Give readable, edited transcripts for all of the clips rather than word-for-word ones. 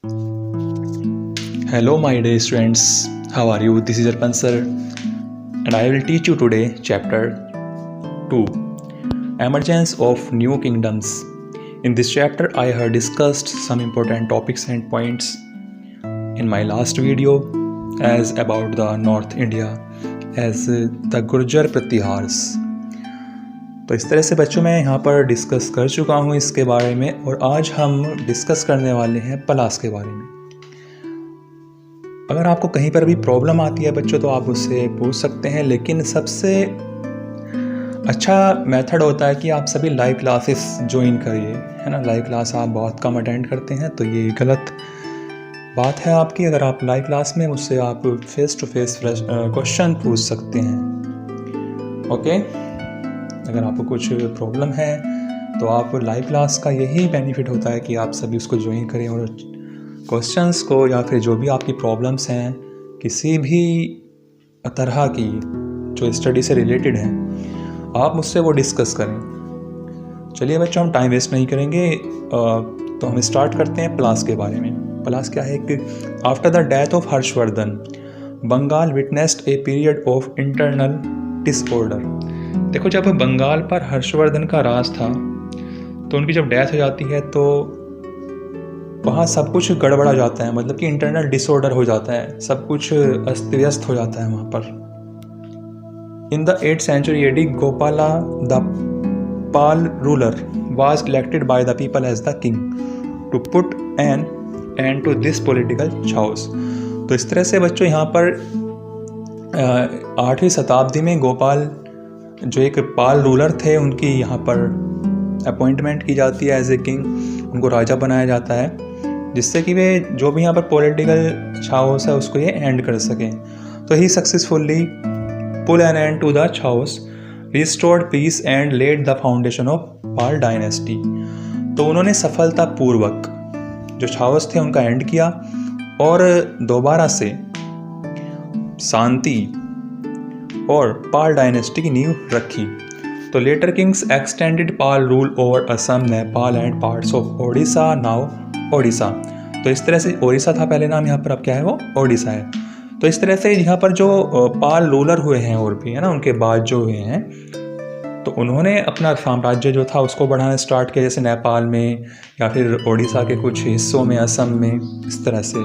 Hello, my dear students. How are you? This is Arpan sir, and I will teach you today chapter 2, Emergence of New Kingdoms. In this chapter, I have discussed some important topics and points in my last video as about the North India as the Gurjar Pratihars. तो इस तरह से बच्चों मैं यहाँ पर discuss कर चुका हूँ इसके बारे में, और आज हम डिस्कस करने वाले हैं पलास के बारे में। अगर आपको कहीं पर भी प्रॉब्लम आती है बच्चों तो आप उससे पूछ सकते हैं, लेकिन सबसे अच्छा मेथड होता है कि आप सभी लाइव क्लासेस ज्वाइन करिए, है ना। लाइव क्लास आप बहुत कम अटेंड करते हैं, तो ये गलत बात है आपकी। अगर आप लाइव क्लास में मुझसे आप फेस टू फेस क्वेश्चन पूछ सकते हैं, ओके। अगर आपको कुछ प्रॉब्लम है तो आप लाइव क्लास का यही बेनिफिट होता है कि आप सभी उसको ज्वाइन करें और क्वेश्चंस को या फिर जो भी आपकी प्रॉब्लम्स हैं किसी भी तरह की जो स्टडी से रिलेटेड हैं आप मुझसे वो डिस्कस करें। चलिए बच्चों, हम टाइम वेस्ट नहीं करेंगे, तो हम स्टार्ट करते हैं पलास के बारे में। पलास क्या है कि after the death of Harshavardhana Bengal witnessed a period of internal disorder. देखो, जब बंगाल पर हर्षवर्धन का राज था तो उनकी जब डेथ हो जाती है तो वहाँ सब कुछ गड़बड़ा जाता है, मतलब कि इंटरनल डिसऑर्डर हो जाता है, सब कुछ अस्त व्यस्त हो जाता है वहाँ पर। In the 8th century AD, Gopala the Pal ruler was elected by the people as the king to put an end to this political chaos। तो इस तरह से बच्चों यहाँ पर 8वीं शताब्दी में गोपाल जो एक पाल रूलर थे उनकी यहाँ पर अपॉइंटमेंट की जाती है एज ए किंग, उनको राजा बनाया जाता है, जिससे कि वे जो भी यहाँ पर पॉलिटिकल चाओस है उसको ये एंड कर सकें। तो he successfully pull an end to the chaos, restored peace and led the foundation of Pala dynasty. तो उन्होंने सफलतापूर्वक जो चाओस थे उनका एंड किया और दोबारा से शांति और पाल डायनेस्टी की नींव रखी। तो later kings extended Pala rule over Assam, Nepal and parts of Odisha, now Odisha. तो इस तरह से ओडिशा था पहले नाम, यहाँ पर अब क्या है वो ओडिशा है। तो इस तरह से यहाँ पर जो पाल रूलर हुए हैं और भी, है ना, उनके बाद जो हुए हैं तो उन्होंने अपना साम्राज्य जो था उसको बढ़ाना स्टार्ट किया, जैसे नेपाल में या फिर ओडिशा के कुछ हिस्सों में, असम में, इस तरह से।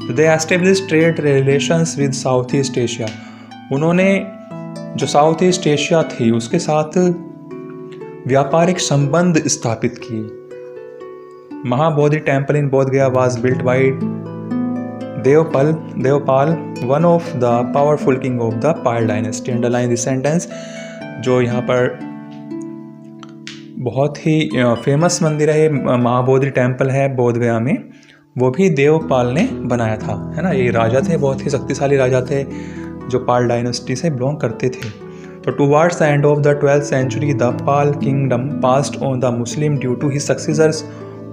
तो they establish trade relations with South East Asia. उन्होंने जो साउथ ईस्ट एशिया थी उसके साथ व्यापारिक संबंध स्थापित किए। महाबोधि टेम्पल इन बोध गया was built by Devpal, one of the powerful king of the Pal dynasty. Underline this sentence. जो यहाँ पर बहुत ही फेमस मंदिर है, महाबोधि टेम्पल है बोध गया में, वो भी देवपाल ने बनाया था, है ना। ये राजा थे, बहुत ही शक्तिशाली राजा थे जो पाल डायनेस्टी से बिलोंग करते थे। तो towards the end of the 12th century the Pala kingdom passed on the Muslim due to his successors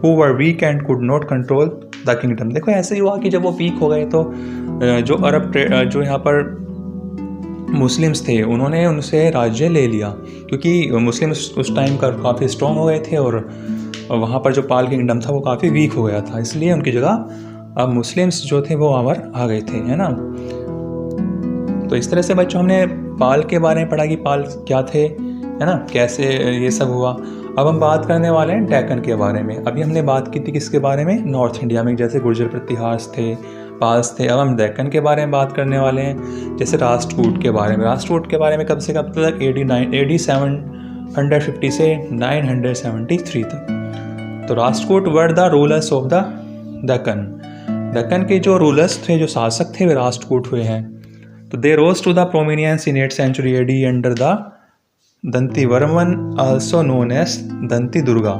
who were weak and could not control the kingdom. देखो, ऐसे ही हुआ कि जब वो वीक हो गए तो जो अरब जो यहाँ पर मुस्लिम्स थे उन्होंने उनसे राज्य ले लिया, क्योंकि मुस्लिम्स उस टाइम का काफ़ी स्ट्रॉन्ग हो गए थे और वहाँ पर जो पाल किंगडम था वो काफ़ी वीक हो गया था, इसलिए उनकी जगह अब मुस्लिम्स जो थे वो वहाँ पर आ गए थे, है ना। तो इस तरह से बच्चों हमने पाल के बारे में पढ़ा कि पाल क्या थे, है ना, कैसे ये सब हुआ। अब हम बात करने वाले हैं डेक्कन के बारे में। अभी हमने बात की थी किसके बारे में, नॉर्थ इंडिया में, जैसे गुर्जर प्रतिहार्स थे, पाल्स थे। अब हम डेक्कन के बारे में बात करने वाले हैं, जैसे राष्ट्रकूट के बारे में। राष्ट्रकूट के बारे में कब से कब तक, AD 750 से 973 तक। तो Rashtrakuta were the rulers of the Deccan. Deccan के जो रूलर्स थे, जो शासक थे, वे राष्ट्रकूट हुए हैं। तो they rose to the prominence in 8th century AD under the Dantivarman, also known as Danti Durga,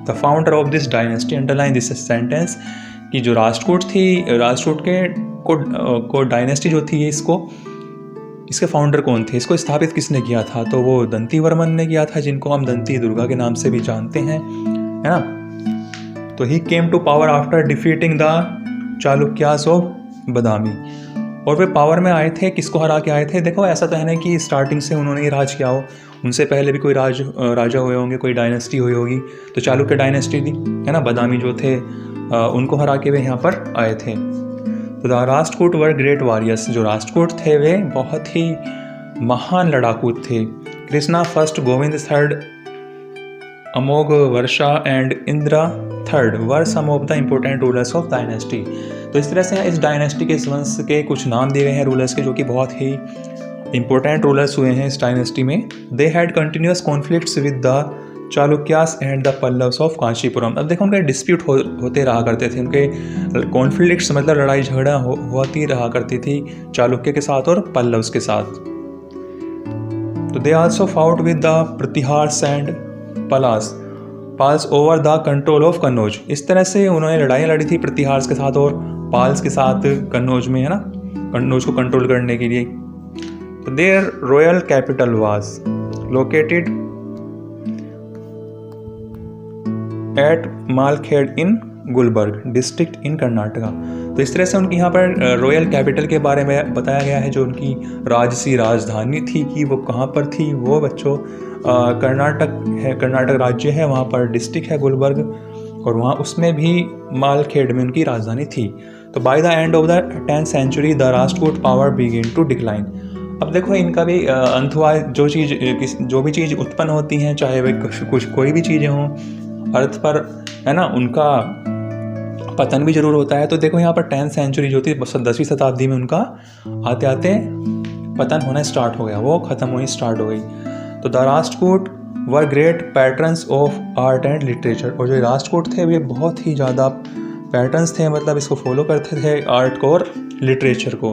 the founder of this dynasty. Underline this sentence कि जो राष्ट्रकूट थी, राष्ट्रकूट के को डायनेस्टी जो थी, इसके फाउंडर कौन थे, इसको स्थापित किसने किया था, तो वो दंतिवर्मन ने किया था, जिनको हम दंती दुर्गा के नाम से भी जानते हैं, है ना। तो he came to power after defeating the Chalukyas of Badami. और वे पावर में आए थे, किसको हरा के आए थे। देखो, ऐसा तो है नहीं कि स्टार्टिंग से उन्होंने ही राज किया हो, उनसे पहले भी कोई राजा हुए होंगे, कोई डायनेस्टी हुई होगी। तो चालुक्य डायनेस्टी थी, है ना। बादामी जो थे उनको हरा के वे यहाँ पर आए थे। तो the Rashtrakuta were great warriors, जो राष्ट्रकूट थे वे बहुत ही महान लड़ाकू थे। Krishna first, Govinda third, Amoghavarsha and Indra third were some of the important rulers of dynasty. तो इस तरह से इस डायनेस्टी के वंश के कुछ नाम दिए गए हैं रूलर्स के, जो कि बहुत ही इंपॉर्टेंट रूलर्स हुए हैं इस डायनेस्टी में। They had continuous conflicts with the Chalukyas and the Pallavas of Kanchipuram. अब देखो उनके डिस्प्यूट होते रहा करते थे, उनके कॉन्फ्लिक्ट्स मतलब लड़ाई झगड़ा होती रहा करती थी चालुक्य के साथ और पल्लव्स के साथ। तो they also fought with the Pratiharas and Palas over the control of Kannauj. इस तरह से उन्होंने लड़ाइयाँ लड़ी थी प्रतिहार्स के साथ और पाल्स के साथ कन्नौज में, है ना, कन्नौज को कंट्रोल करने के लिए। तो their royal capital was located at Malkhed in Gulbarga district in Karnataka. तो इस तरह से उनकी यहाँ पर रॉयल कैपिटल के बारे में बताया गया है, जो उनकी राजसी राजधानी थी कि वो कहाँ पर थी। वो बच्चों कर्नाटक है, कर्नाटक राज्य है, वहाँ पर डिस्ट्रिक्ट है गुलबर्ग, और वहाँ उसमें भी मालखेड़ में उनकी राजधानी थी। तो by the end of the 10th century the Rashtrakuta power begin to decline. अब देखो इनका भी अंत हुआ। जो भी चीज़ उत्पन्न होती हैं, चाहे वे कोई भी चीज़ें हों अर्थ पर, है ना, उनका पतन भी जरूर होता है। तो देखो यहाँ पर 10th century जो थी 10वीं शताब्दी में उनका आते आते पतन होना स्टार्ट हो गया, वो ख़त्म होनी स्टार्ट हो गई। तो the Rashtrakuta were great patterns of art and literature. और जो राष्ट्रकूट थे वे बहुत ही ज़्यादा पैटर्न्स थे, मतलब इसको फॉलो करते थे आर्ट को और लिटरेचर को।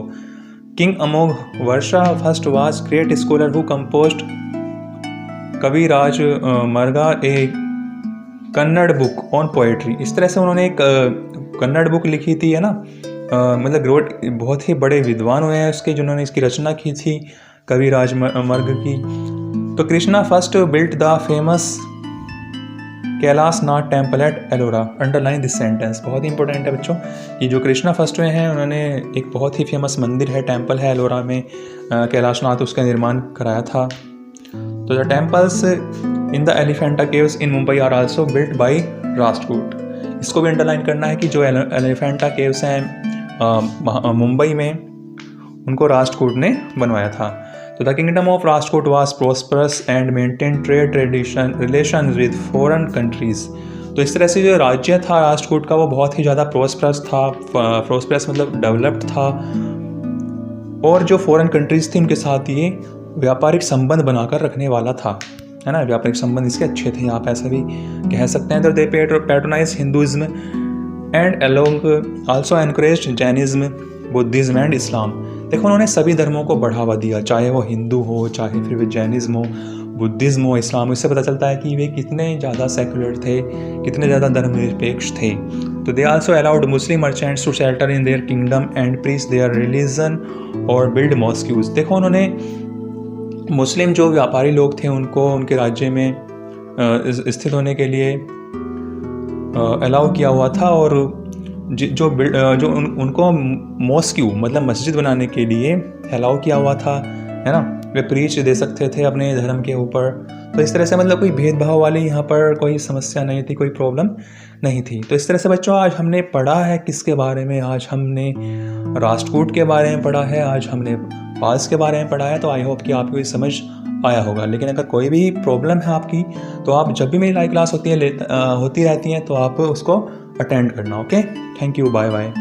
King Amoghavarsha first was great scholar who composed Kavirajamarga a Kannada book on poetry. इस तरह से उन्होंने एक कन्नड़ बुक लिखी थी, है ना, मतलब बहुत ही बड़े विद्वान हुए हैं उसके, जिन्होंने इसकी रचना की थी कविराज मर्ग की। तो Krishna first built the famous Kailash Nath temple at Ellora. Underline this sentence, बहुत ही इंपॉर्टेंट है बच्चों कि जो कृष्णा फर्स्ट हुए हैं उन्होंने एक बहुत ही फेमस मंदिर है, टेम्पल है एलोरा में, कैलाश नाथ, उसका निर्माण कराया था। तो the temples in the Elephanta caves in Mumbai are also built by Rashtrakuta. इसको भी अंडरलाइन करना है कि जो एलिफेंटा केव्स हैं मुंबई में, उनको राष्ट्रकूट ने बनवाया था। तो the kingdom of Rashtrakuta was prosperous and maintain trade relation with foreign countries. तो इस तरह से जो राज्य था राष्ट्रकूट का वो बहुत ही ज़्यादा प्रोस्परस था, प्रोस्परस मतलब डेवलप्ड था, और जो फॉरेन कंट्रीज थी उनके साथ ये व्यापारिक संबंध बनाकर रखने वाला था, है ना, व्यापारिक संबंध इसके अच्छे थे, आप ऐसा भी कह सकते हैं। तो they patronise Hinduism and along also encouraged Jainism, Buddhism and Islam. देखो उन्होंने सभी धर्मों को बढ़ावा दिया, चाहे वो हिंदू हो, चाहे फिर वे जैनिज्म हो, बुद्धिज्म हो, इस्लाम। इससे पता चलता है कि वे कितने ज़्यादा सेकुलर थे, कितने ज़्यादा धर्मनिरपेक्ष थे। तो they also allowed Muslim merchants to settle in their kingdom and preach their religion और बिल्ड मॉस्क्यूज। देखो उन्होंने मुस्लिम जो व्यापारी लोग थे उनको उनके राज्य में स्थित होने के लिए अलाउ किया हुआ था, और जो उनको मॉस्क्यू मतलब मस्जिद बनाने के लिए अलाउ किया हुआ था, है ना, वे प्रीच दे सकते थे अपने धर्म के ऊपर। तो इस तरह से मतलब कोई भेदभाव वाली यहाँ पर कोई समस्या नहीं थी, कोई प्रॉब्लम नहीं थी। तो इस तरह से बच्चों आज हमने पढ़ा है किसके बारे में, आज हमने राष्ट्रकूट के बारे में पढ़ा है, आज हमने पाल्स के बारे में पढ़ा है। तो आई होप कि आपको ये समझ आया होगा। लेकिन अगर कोई भी प्रॉब्लम है आपकी, तो आप जब भी मेरी लाइव क्लास होती रहती हैं तो आप उसको अटेंड करना। Okay, thank you, bye bye.